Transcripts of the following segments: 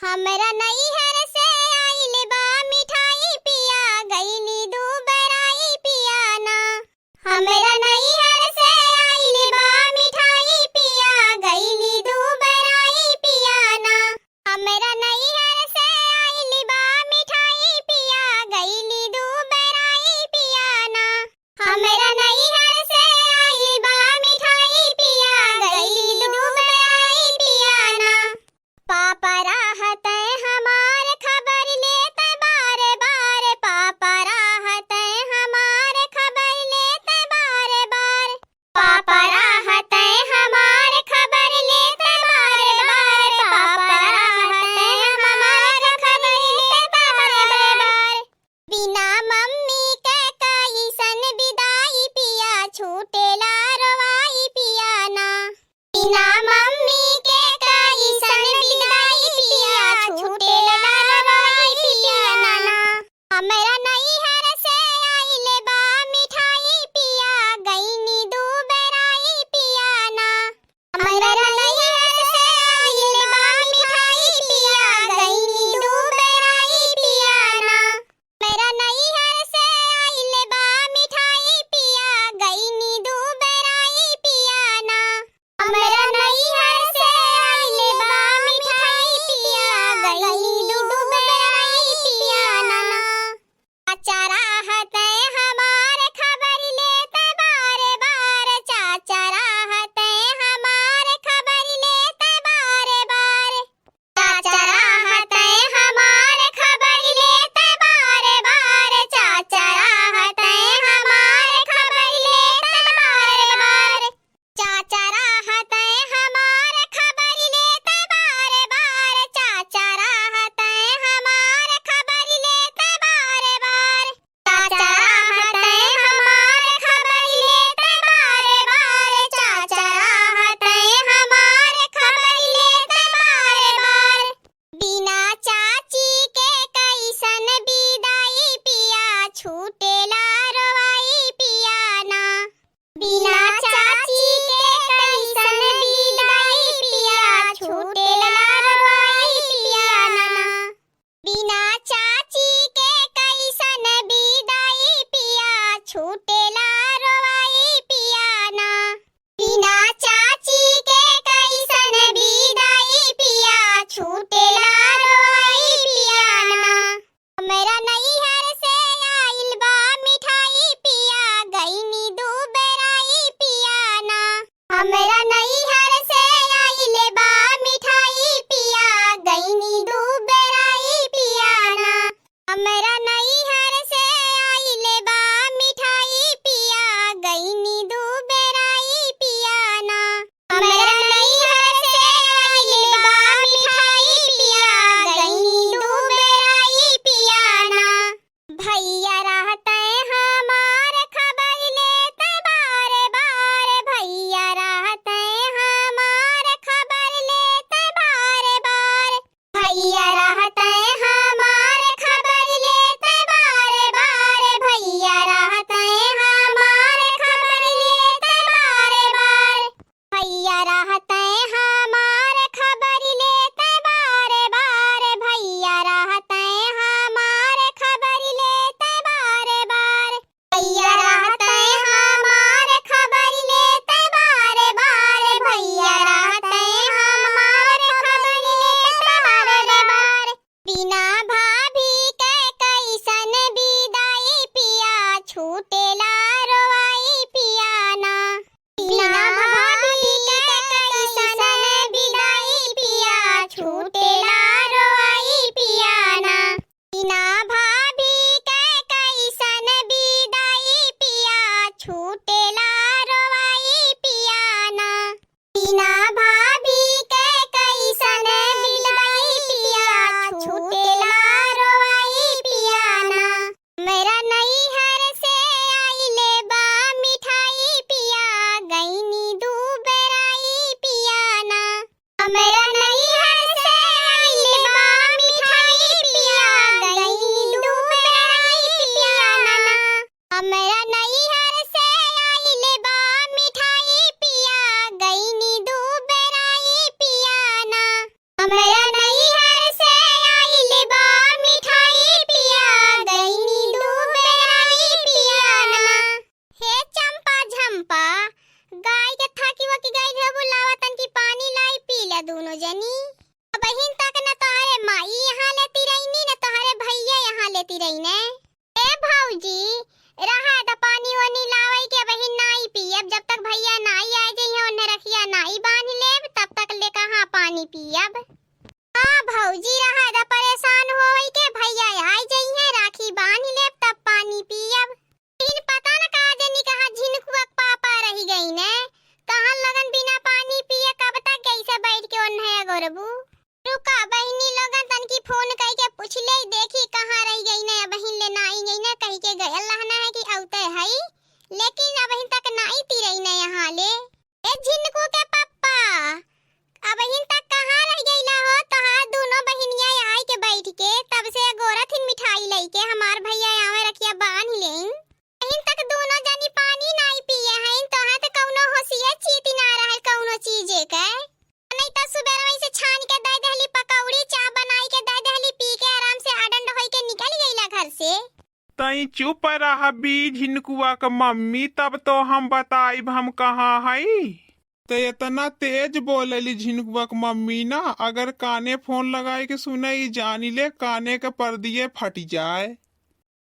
हमरा नैहर से आइल बा मिठाई पिया गइली दुबराई पिया ना। हमरा नैहर से आइल बा मिठाई पिया गइली दुबराई पिया ना। हमरा नैहर से आइल बा मिठाई पिया गइली दुबराई पिया ना। हमरा नैहर से आइल बा मिठाई पिया गइली दुबराई पिया ना। पापा राहत हमार खबर लेते बार बार। पापा राहत हमार खबर लेते बार बार। पापा राहत हमार खबर लेते बार बार। पापा राहत हमार खबर लेते बार बार। बिना मम्मी के कैसन विदाई पिया छूटेला रोवाई पिया ना। बिना मम्मी के कैसन विदाई पिया छूटेला रोवाई पिया ना। हमरा नैहर से आइल बा मिठाई पिया गइनी दुबराई पिया ना। हमरा नैहर से आइल बा मिठाई पिया गइनी दुबराई पिया ना। मेरा नैहर से आइल बा मिठाई पिया गइनी दुबराई पिया ना। हमरा नैहर से आइल बा मिठाई पिया गइली दुबराई पिया ना। चाचा राहत हमार खबर लेते बार बार। चाचा राहत हमार खबर लेते बार बार। चाचा राहत हमार खबर लेते बार बार। चाचा राहत हमार खबर लेते बार बार। चाचा राहत हमार खबर लेते बार बार। चाचा राहत रही ने। ए भौजी रहा द पानी वानी लावे के वही नाई पियब, जब तक भैया नाई आ जाइए ओने रखिया नाई बांध लेब, तब तक ले कहां पानी पियब। हां भौजी रहा द परेशान होई के भैया आ जाइए राखी बांध लेब तब पानी पियब। इन पता न कहा जनी कहा झिनकुआ पापा रही गई ने, कहां लगन बिना पानी पिए कब तक कैसे बैठ के ओने गोरबू। रुका बहनी लोगन तन की फोन कई के पूछ ले देखी कहां रह गई ने, बहन ले नाई गई ने कहीं के गयल रहना है कि औते है, लेकिन अब तक नाई ती रही ने यहाँ ले। ए झिनकू के पप्पा अब तक कहां रह गईला हो, तहार दोनों बहनिया आई के बैठ के तब से गोरथिन मिठाई लई के हमार भैया आवे रखिया बांध लेन, अहिन तक दोनों जानी पानी नाई पिए हैं, तोहा त कौनो होशिया चीती ना रहल कौनो चीजे के। नहीं तो सुबह वहीं से छान के दे दहली पकौड़ी चाय बनाई के दे दहली, पी के आराम से आडंड होई के निकल गईला घर से। तई चुप रहा बी झिनकुआ का मम्मी, तब तो हम बताइब हम कहाँ हई। तो इतना तेज बोलली झिनकुआ का मम्मी ना, अगर काने फोन लगाए के सुनई जानी ले काने के पर्दिये फट जाए।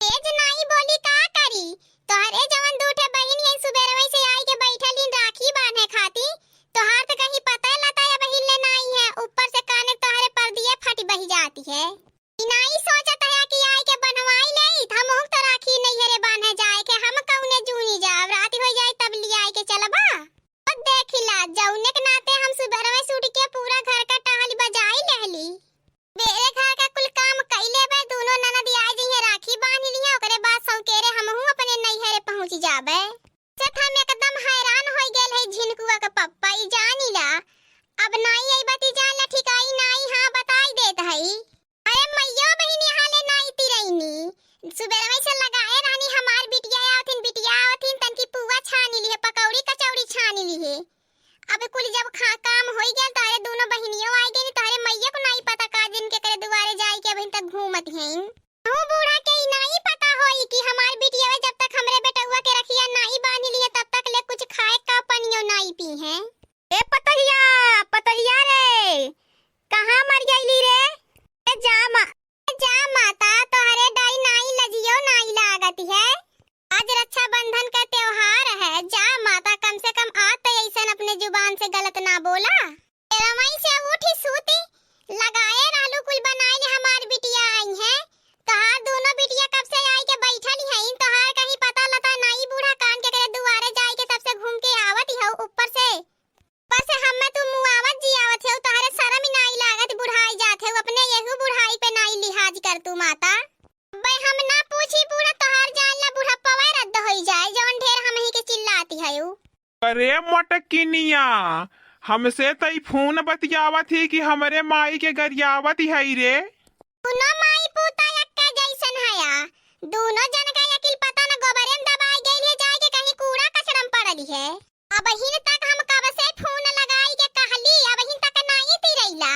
तेज नाई बोली का करी, तोहरे जवन दूठे बहिन है सुबह वहीं से आई के बैठल इन राखी बांधे खाती, तोहार तो कहीं पता लता या बहिन ले नाई है, ऊपर से काने तोहरे पर्दिये फट बही जाती है। नाई सोचत है कि आई के बनवाई ले, हम तो राखी नहीं हरे बांधे जाए के, हम कौने जूनी जाब रात हो जाए तब ले आई के चलबा। और देखिला जौने के नाते हम सुबह में सूट के पूरा घर का टहल बजाई लहली, मेरे घर का कुल काम कइले बे, दोनों ननद आ जइए राखी बांध लिया, ओकरे बाद सौकेरे हमहू अपने नैहरे पहुंच जाबे। सत हम एकदम हैरान हो गेल है झिनकुआ का पप्पा ई जानिला, अब नाई आई बाती जान ला ठिकाई नाई हां बताई देत हई। अरे मैया बहिनी हाले नाई ती रहीनी, सुबह में से लगाए रानी हमार बिटिया आवथिन तनकी पुआ छानी ली है, पकौड़ी कचौड़ी छानी ली है। अब कुल जब काम होई गेल तारे दोनों बहिनियों आई गई, तारे मैया को नहीं पता का दिन के करे दुआरे जाई के अभी तक घूमत हैं। हूं बूढ़ा के नहीं पता होई कि हमार बिटिया जब तक हमरे बेटुआ के रखिया नाई बांध ली है तब तक ले कुछ खाए का पनियो नाई पी है। ए पतहिया रे कहां मर गईली रे, ए जा माता तोहरे डाई नाई लजियो नाई लागत है, आज रक्षाबंधन का त्योहार है, जा माता कम से कम आते ऐसन अपने जुबान से गलत ना बोला। तेरा मई से उठी सूती लगाए रहलू कुल बनाई ले हमार बिटिया आई है, तोहार दोनों बिटिया कब से आई के बैठल है, तोहार कहीं पता लता नाई बूढ़ा कान के करे दुआरे जाई के तब से घूम के आवत हो, ऊपर से हमें तू मुआवत जी आवत है, तोहरे शर्म ही नाई लागत बुढ़ाई जात है, अपने यहू बुढ़ाई पे नाई लिहाज कर तू माता। बे हम ना पूछी पूरा तोहार जान ला बुढ़प्पा वे रद्द होई जाए जौन ढेर हम ही के चिल्लाती है। अरे मटकिनिया हमसे तई फोन बतियावत थी कि हमरे माई के गरियावत है रे। दोनों माई पूता यक्का जैसन हया, दोनों जन का यकिल पता न गोबरे में दबाई गई है जाए के कहीं कूड़ा कचरा पड़ली है। अब हिन तक हम कब से फोन लगाई के कहली, अब हिन तक नहीं ती रहीला,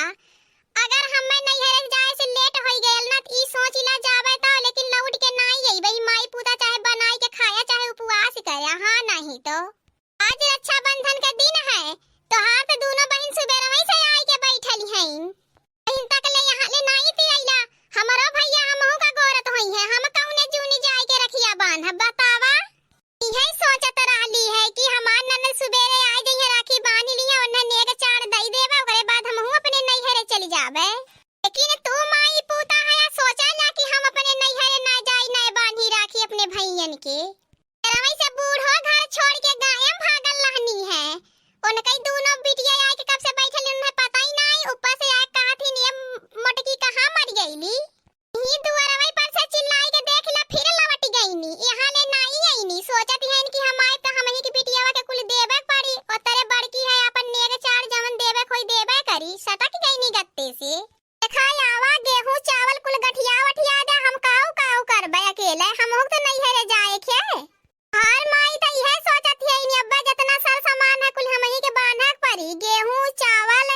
अगर हमें नैहर जाए से लेट होई गेल न त ई सोचिला जावे त, लेकिन लौट के नहीं आई भाई माई पूता चाहे बनाई के खाया चाहे उपवास करे, हां नहीं तो आज रक्षाबंधन का दिन है, तो हां तो दोनों बहन सुबह में से आई के बैठली हैं, हिन तक ले यहां ले नहीं ती आइला, हमरो भैया हमहू का गोरत होई है, हम कौने जूनी जाए के रखिया बांध बतावा। इहे सोचत रहली है कि हमार ननद सुबेरे आ जइए राखी बांध लिया और नेग चाड़ दई देबे, ओकरे बाद हमहू अपने नैहरे चली जाबे, लेकिन तू माई पूता है सोचा ना कि हम अपने नैहरे ना जाई ना बांधी राखी अपने भैयन के। रवई से बूढ़ो घर छोड़ के गायम भागल रहनी है, उनके दोनों बिटिया आए के कब से बैठल उन्हें पता ही नहीं, ऊपर से आए कहा थी ये मोटकी कहां मर गईली, ही दुआरवई पर से चिल्लाई के देखला फिर लौट गईनी, यहां ले नहीं आईनी, सोचत है कि हम आए तो हम ही की बिटिया के कुल देबे पड़ी, और तेरे बड़की है अपन नेग चार जवन देबे कोई देबे करी, सटक गईनी गत्ते से। देखा आवा गेहूं चावल कुल गठिया वठिया दे, हम काऊ करबे अकेले, हम हो तो नैहरे जाए के हर माई त इहे सोचत है नी अब्बा जितना साल सामान है कुल हम ही के बांधे पड़ी, गेहूं चावल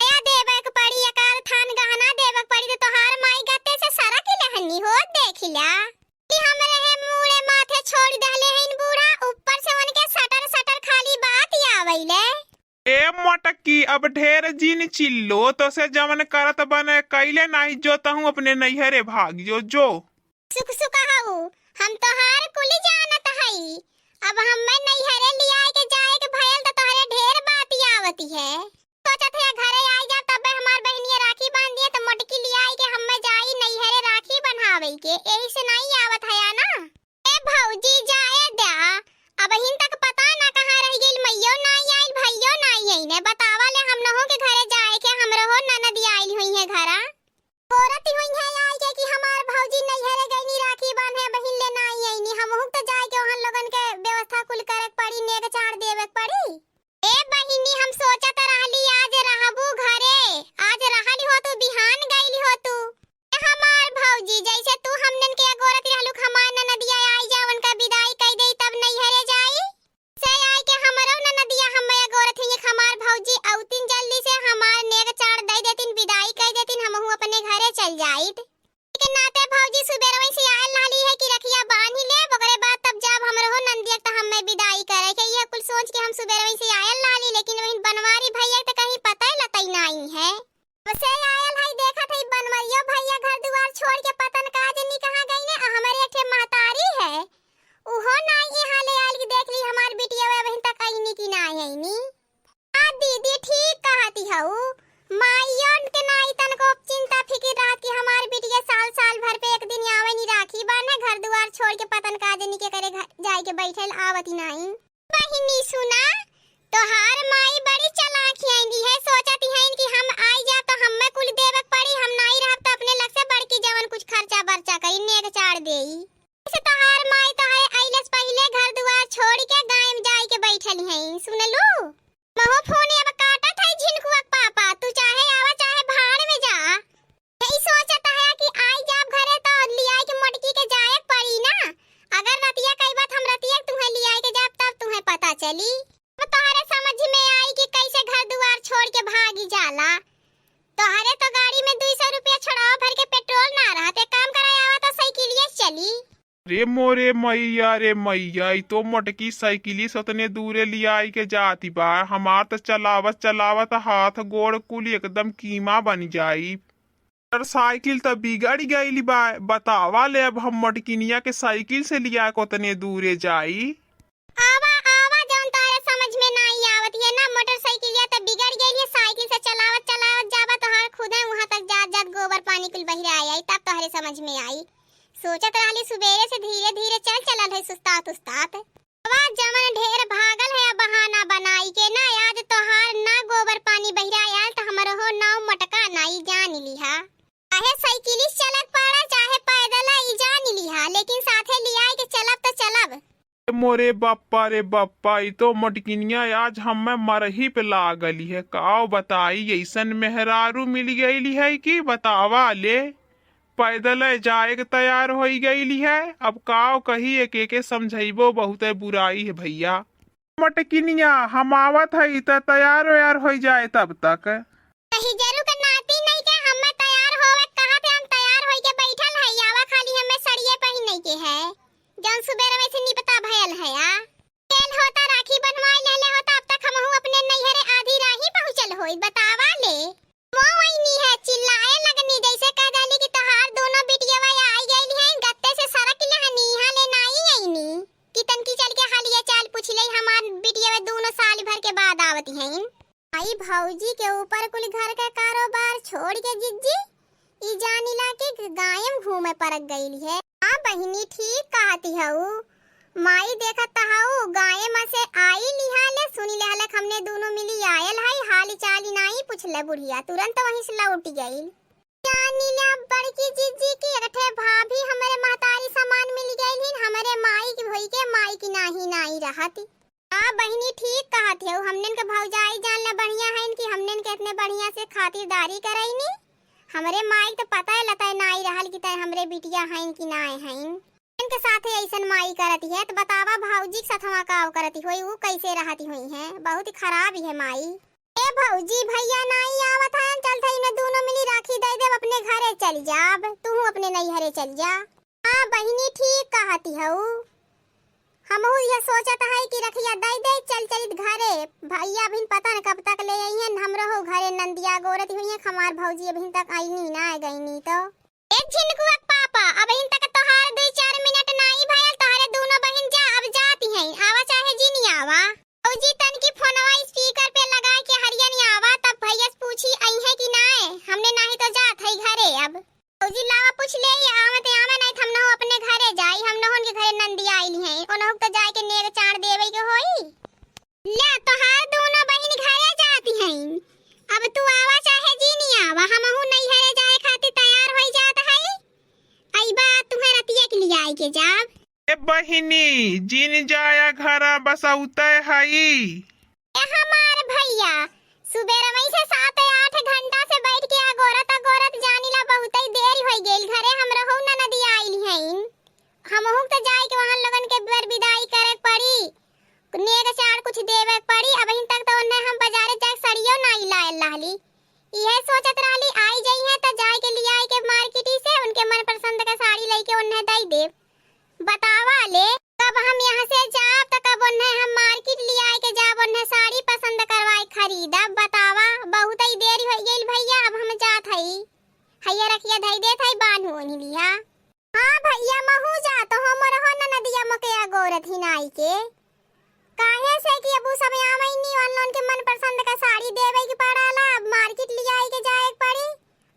या देबे के पड़ी, एकार थान गहना देबे पड़ी, तो तोहार माई गत्ते से सरक लहनी हो देखिला कि हमरे है मुड़े माथे छोड़ दहले हैं बूढ़ा, ऊपर से उनके सटर खाली बात आवेले। ए मटकी अब ढेर जिन चिल्लो तो से जमन करत बने कैले नहीं जो तहूँ अपने नैहरे भाग जो। सुख सुख हऊ हम तोहार कुली जानत हई। अब हमें नैहरे लिया के जाए के भयल तो तोहरे ढेर बात आवती है। सोचत है घरे आई जा तब हमार बहनिया राखी बांध दिए तो मोटकी लिया के हमें जाई नैहरे राखी बनवावे के, यही से नहीं आवत है ना। ए भौजी जाए दा, अब हिन तक पता ना कहां रह गेल, मैयो नहीं आइल भैयो नहीं आई ने बतावा ले हम लोगों के घरे जाए के हमरो हो ननद आइल हुई है घरा। औरत हुई है आई के कि हमार भौजी नैहरे गईनी राखी बांधे बहिन ले नहीं आईनी, हमहु तो जाए के ओहन लोगन के व्यवस्था कुल करे पड़ी, नेग चाड़ देवे पड़ी। ए बहिनी हम सोचत रहली आज रहबू घरे, आज रहली हो तू बिहान गईली हो तू। ए हमार भौजी जैसे तू हमनन के अगोरत रहलू हमार ननदिया आई जा उनका विदाई कई देई तब नैहरे जाई से आई के हमरो ननदिया हमें अगोरत ही हमार भौजी औतिन जल्दी से हमार नेग चाड़ दे देतिन, विदाई कई देतिन, हमहु अपने घरे चल जाइत। के नाते भौजी सुबेरवे से आयल लाली है कि रखिया बांध ही ले, ओकरे बाद तब जब हमरो हो नंदिया त हमें विदाई करे के ये कुल सोच के हम सुबेरवे से आयल लाली, लेकिन वही बनवारी भैया त कहीं पता ही लतई नहीं है। बसे आयल है देखत है बनवारियो भैया घर दुआर छोड़ के पतन काजनी कहां गई ने, हमारे एक महतारी है उहो नहीं यहाँ ले आयल की देख ली हमार बिटिया वही तक आईनी की नहीं आईनी। आ दीदी ठीक कहती हऊ, माइयों के नाई तन को चिंता फिक्र रहा कि हमार बिटिया साल भर पे एक दिन आवे नी राखी बांधे, घर दुआर छोड़ के पतन काजनी के करे जाए के बैठल आवती नहीं। बहिनी सुना तोहार माई बड़ी चालाक आईंदी है, सोचती है कि हम आई जा तो हमें कुल देवे पड़ी, हम नहीं रहब तो अपने लग से बड़की जवन कुछ खर्चा बर्चा करी नेग चाड़ देई। इसे तोहार माई तोहरे आइलस पहले घर दुआर छोड़ के गाय में जाए के बैठल है। सुनलू महो फोन अब काटत है झिनकुआ पापा, तू चाहे आवा चाहे भाड़ में जा। यही सोचत है कि आई जाब घरे तो लियाई के मोटकी के जाए पड़ी ना, अगर रतिया कई बात हम रतिया तुम्हें लियाई के जाब तब तुम्हें पता चली। अब तोहरे समझ में आई कि कैसे घर दुआर छोड़ के भागी जाला। तोहरे तो गाड़ी में 200 रुपया छड़ाव भर के पेट्रोल ना रहते, काम कराया आवा तो साइकिलिए चली। रे मैया रे मैया ई तो मोटकी साइकिली सतने दूरे लियाई के जाती बा, हमार तो चलावत चलावत हाथ गोड़ कुल एकदम कीमा बन जाई। पर साइकिल तो बिगड़ गई बा, बतावा ले अब हम मोटकिनिया के साइकिल से लिया को तने दूरे जाई। आवा आवा जौन तारे समझ में नहीं आवत है ना, मोटरसाइकिलिया तो बिगड़ गई है, साइकिल से चलावत चलावत जाबा तो हर खुद है वहां तक जात जात गोबर पानी कुल बहिरा आई तब तोहरे समझ में आई। सोचत रहली सुबेरे से धीरे धीरे चल है सुस्तात उस्तात। आवाज जमन ढेर भागल है बहाना बनाई के ना, आज तोहार ना गोबर पानी बहिरा आयल तो हमरो हो नाव मटका नाई जान लिहा, चाहे साइकिलिस चलक पड़ा चाहे पैदल आई जान लिहा, लेकिन साथे लियाई के चलब तो चलब। मोरे बाप्पा रे बाप्पा ई तो मोटकिनिया आज हमें मरही पे लागली है, काओ बताई ऐसन मेहरारू मिल गई है कि बतावा ले, पैदल जाए के तैयार हो गई है। अब काओ कही एक समझाइबो बहुत बुराई है भैया। मोटकिनिया हम आवत है त तैयार व्यार हो जाए तब तक। कहीं जरूर के नाती नहीं के हमें तैयार होवे कहां पे हम तैयार होई के बैठल है, आवा खाली हमें सड़िए पहिने के है जौन सुबेरे से निपटा भयल है। आ तेल होता राखी बनवाई ले होता अब तक हमहु अपने नैहरे आधी राही पहुंचल होई, बतावा ले वो वही है चिल्लाए लगनी जैसे कह डाली कि तोहार दोनों बिटियावा आई गई है गत्ते से सरक लहनी यहां ले नहीं आईनी, कितन की चल के हालिया चाल पूछ ले हमार बिटियावा दोनों साल भर के बाद आवती हैं। आई भौजी के ऊपर कुल घर का कारोबार छोड़ के जिज्जी ई जानिला के गायम घूमे परक गईली है। हां बहिनी ठीक कहती हऊ, माई देखत तहाऊ गाय में से आई लिहाले सुनी लेहलक हमने दोनों मिली आयल है, हाली चाली नहीं पूछले बुढ़िया तुरंत वहीं से लौट गई। जानिला बड़की जीजी की अठे भाभी हमारे महतारी सामान मिल गई, हमारे माई की भई के माई की नहीं रहती। हां बहिनी ठीक कहत है, हमने के भौजाई जानले बढ़िया है कि हमने के इतने बढ़िया से खातिरदारी करैनी, हमरे माई तो पता है लता नहीं रहल कि तय हमरे बिटिया हैं कि नहीं हैं, इनके साथे ऐसन माई करती है तो बतावा भौजी के साथ का करती होई वो कैसे रहती हुई है, बहुत ही खराब है माई। ए भौजी भैया नहीं आवत है, चल थई में दोनों मिली राखी दे दे अपने घरे चल जाब, तू अपने नैहरे चल जा। हां बहिनी ठीक कहती हऊ, हमहू यह सोचत है कि रखिया दे दे चल घरे, भैया अभी पता न कब तक ले आई है, हमरो हो घरे नंदिया गोरती हुई है, हमार भौजी अभी तक आई नहीं ना गई नहीं तो एक झिनकुआ पापा अब इन तक तोहार हैं, आवा चाहे जी नहीं आवा। भौजी तन की फोनवा स्पीकर पे लगा के हरिया नहीं आवा, तब भैया से पूछी आई है कि ना है, हमने नहीं तो जात है घरे। अब भौजी लावा पूछ ले आवत आवे नहीं, हम न अपने घरे जाई, हम न के घरे नंदी आइली हैं, ओनहु तो जाए के नेग चाड़ देवे के होई। ले तोहार दोनों बहन घरे जाती हैं, अब तू आवा चाहे जी नहीं आवा, हमहु नहीं घरे जाए खातिर तैयार हो जात है। आई बात तुम्हारे रतिया के लिए आई के जाब। ए बहिनी जिन जाया घर बसौते हई। हमार भैया सुबह वहीं से 7-8 घंटा से बैठ के अगोरत जानिला बहुत ही देर हो गेल घरे, हम रहू न नदी आइल हैं, हमहु तो जाए के वहां लगन के बर विदाई करे पड़ी, नेग चार कुछ देवे पड़ी। अब इन तक तो उन्हें हम बाजारे जाके सड़ियो नहीं लायल रहली, यह सोचत रहली आई जाई है तो जाए के लिए आई के मार्केट से उनके मन पसंद का साड़ी लेके उन्हें दई दे। बतावा ले कब हम यहाँ से जाब तो कब उन्हें हम मार्केट ले आए के जाब उन्हें साड़ी पसंद करवाए खरीदा। बतावा बहुत ही देरी हो गई भैया, अब हम जात हई, हैया रखिया धई देत हई बांधू नहीं लिया। हां भैया महू जात हो मोर हो न नदिया मके अगोरत ही नाई के काहे से कि अब समय आमई नहीं ऑनलाइन के मन पसंद का साड़ी देवे की पड़ाला, अब मार्केट ले आए के जाए पड़ी,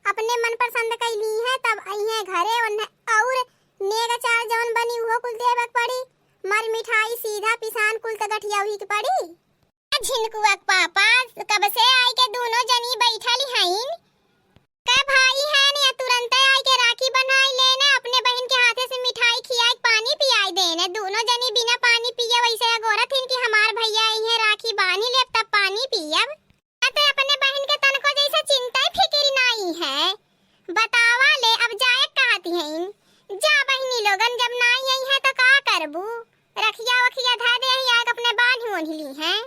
अपने मन पसंद का ली है तब आई है घरे उन्हें और नेगा चार जवन बनी वो कुल देवे पड़ी, मर मिठाई सीधा पिसान कुल त गठिया हुई के पड़ी। झिनकुआ पापा कब से आई के दोनों जनी बैठली हईन, का भाई है ने तुरंत आई के राखी बनाई लेने, अपने बहन के हाथे से मिठाई खियाई पानी पियाई देने, दोनों जनी बिना पानी पिए वैसे अगोरत हिन कि हमार भैया आई है राखी बांधी ले तब पानी पियब। तो अपने बहन के तन को जैसे चिंता फिक्र नहीं है। बतावा ले अब जाए कहती हैं, जा बहनी लोगन जब ना आई है तो का करबू, रखिया वखिया धा दे ही आग अपने बांधी ओढ़ली हैं।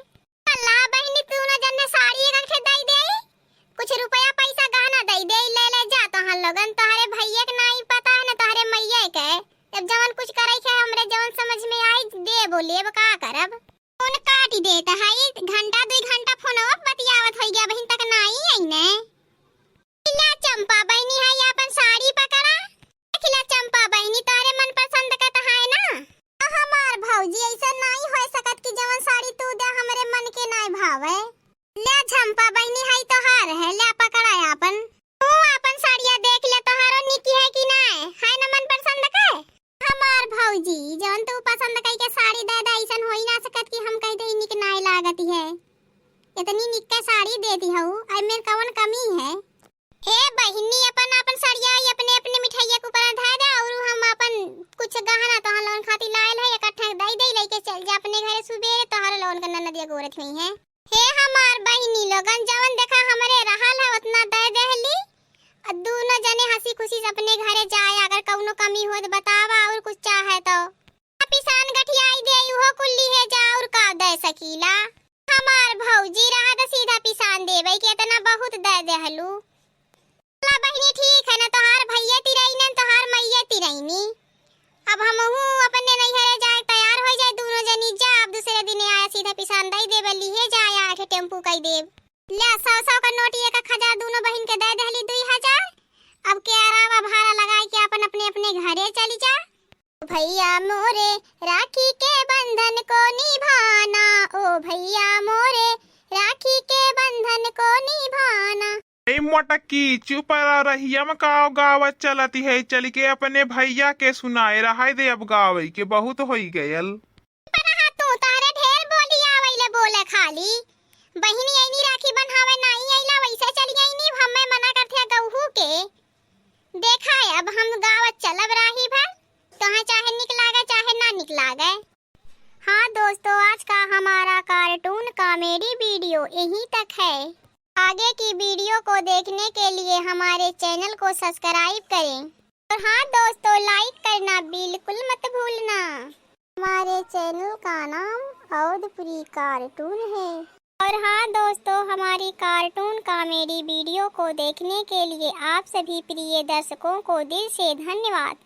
अल्लाह बहनी तू न जन्ने साड़ी एक खे दई दे, कुछ रुपया पैसा गहना दई दे, ले ले जा तो हम लोगन तोहरे भैया के नहीं पता है न तोहरे मैया के, अब जवन कुछ करे के हमरे जवन समझ में आई दे बोले अब का करब। फोन काट देता है, घंटा 2 घंटा फोनवा बतियावत हो गया बहन तक नहीं आई ने। ला चंपा बहनी है अपन साड़ी पकड़ा, खिला चंपा बहनी तारे मन पसंद का तो है ना। हमार भौजी ऐसा नहीं हो सकत कि जवन साड़ी तू दे हमरे मन के नहीं भावे। ले चंपा बहनी है तो हार है, ले पकड़ा अपन, तू अपन साड़िया देख ले तोहारो निकी है कि नहीं है ना मन पसंद के। हमार भौजी जवन तू पसंद कई के साड़ी दे दे ऐसन होई ना सकत कि हम कह दे निक नहीं लागती है, इतनी निक के साड़ी दे दी हूं आई में कौन कमी है। ए बहिनी अपन अपन साड़िया अपने अपने मिठाइया के ऊपर धा दे और हम अपन कुछ गहना तो लोन खाती लायल है इकट्ठा दई दई लेके चल जा अपने घरे सुबह तोहर लोन का नदिया गोरत हुई है। हे हमार बहिनी लोगन जवन देखा हमरे रहल है उतना दे देहली, दोनों जने हंसी खुशी से अपने घरे जाए, अगर कौनो कमी हो तो बतावा और कुछ चाहे तो पिसान गठियाई दे वो कुल्ली है जा और का दे सकीला। हमार भौजी रहा तो सीधा पिसान देवे के इतना बहुत दे देहलू। बहनी ठीक है ना, तोहार भैया तिरई न तोहार मैया तिरईनी, अब हमहू अपने नैहरे जाए तैयार हो जाए दोनों जनी जा, अब दूसरे दिन आया सीधा पिसान दई देवे लिए जाए आके टेम्पू कई देव ले 100 का नोट 1000 दोनों बहन के दे देहली 2000, अब के आरावा भाड़ा लगा के अपन अपने अपने घरे चली जा। भैया मोरे राखी के बंधन को निभाना, ओ भैया मोरे राखी के बंधन को निभाना। मोटकी चुप रहिया में गाँव गावत चलती है, चल के अपने भैया के सुनाए रहा दे, अब गावे के बहुत हो गयल। तू तारे ढेर बोली आवेले बोले खाली, बहिनी ऐनी राखी बन्हावे नहीं आइला वैसे चली गईनी, हमें मना करथे गहू के। देखा है अब हम गावत चलब राही भा, तोहे चाहे निक लागे चाहे ना निक लागे। हाँ दोस्तों, आज का हमारा कार्टून कॉमेडी वीडियो यहीं तक है। आगे की वीडियो को देखने के लिए हमारे चैनल को सब्सक्राइब करें और हाँ दोस्तों लाइक करना बिल्कुल मत भूलना। हमारे चैनल का नाम अवधपुरी कार्टून है। और हाँ दोस्तों, हमारी कार्टून कॉमेडी वीडियो को देखने के लिए आप सभी प्रिय दर्शकों को दिल से धन्यवाद।